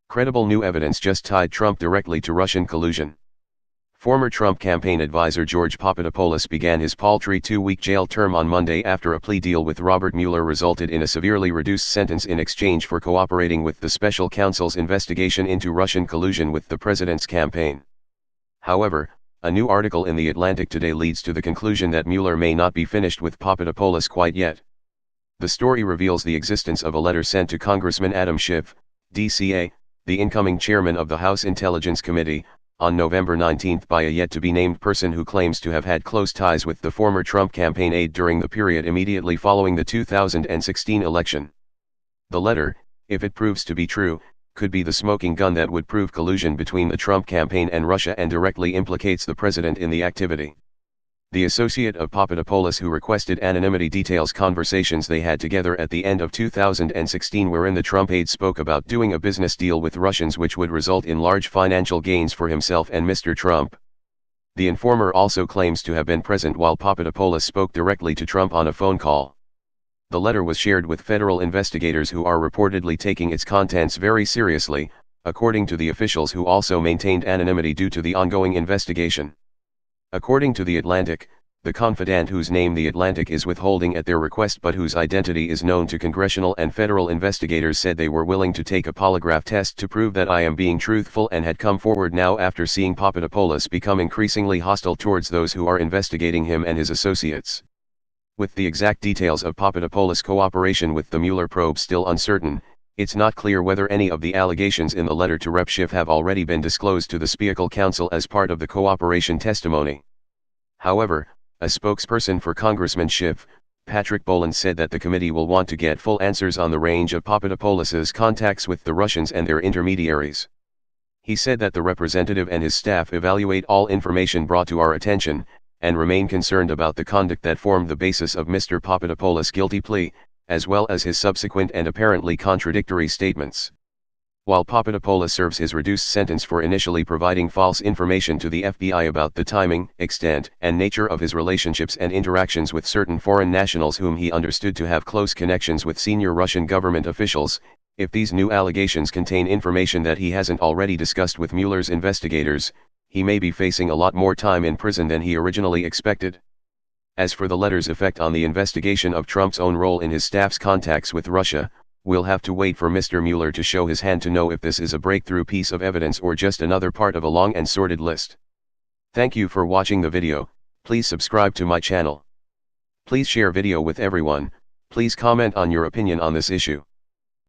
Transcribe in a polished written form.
Credible new evidence just tied Trump directly to Russian collusion. Former Trump campaign advisor George Papadopoulos began his paltry 2-week jail term on Monday after a plea deal with Robert Mueller resulted in a severely reduced sentence in exchange for cooperating with the special counsel's investigation into Russian collusion with the president's campaign. However, a new article in The Atlantic today leads to the conclusion that Mueller may not be finished with Papadopoulos quite yet. The story reveals the existence of a letter sent to Congressman Adam Schiff, DCA, the incoming chairman of the House Intelligence Committee, on November 19 by a yet-to-be-named person who claims to have had close ties with the former Trump campaign aide during the period immediately following the 2016 election. The letter, if it proves to be true, could be the smoking gun that would prove collusion between the Trump campaign and Russia and directly implicates the president in the activity. The associate of Papadopoulos who requested anonymity details conversations they had together at the end of 2016 wherein the Trump aide spoke about doing a business deal with Russians which would result in large financial gains for himself and Mr. Trump. The informer also claims to have been present while Papadopoulos spoke directly to Trump on a phone call. The letter was shared with federal investigators who are reportedly taking its contents very seriously, according to the officials who also maintained anonymity due to the ongoing investigation. According to The Atlantic, the confidant whose name The Atlantic is withholding at their request but whose identity is known to congressional and federal investigators said they were willing to take a polygraph test to prove that I am being truthful and had come forward now after seeing Papadopoulos become increasingly hostile towards those who are investigating him and his associates. With the exact details of Papadopoulos' cooperation with the Mueller probe still uncertain, it's not clear whether any of the allegations in the letter to Rep. Schiff have already been disclosed to the Special Counsel as part of the cooperation testimony. However, a spokesperson for Congressman Schiff, Patrick Boland said that the committee will want to get full answers on the range of Papadopoulos's contacts with the Russians and their intermediaries. He said that the representative and his staff evaluate all information brought to our attention, and remain concerned about the conduct that formed the basis of Mr. Papadopoulos' guilty plea, as well as his subsequent and apparently contradictory statements. While Papadopoulos serves his reduced sentence for initially providing false information to the FBI about the timing, extent, and nature of his relationships and interactions with certain foreign nationals whom he understood to have close connections with senior Russian government officials, if these new allegations contain information that he hasn't already discussed with Mueller's investigators, he may be facing a lot more time in prison than he originally expected. As for the letter's effect on the investigation of Trump's own role in his staff's contacts with Russia, we'll have to wait for Mr. Mueller to show his hand to know if this is a breakthrough piece of evidence or just another part of a long and sordid list. Thank you for watching the video. Please subscribe to my channel. Please share video with everyone. Please comment on your opinion on this issue.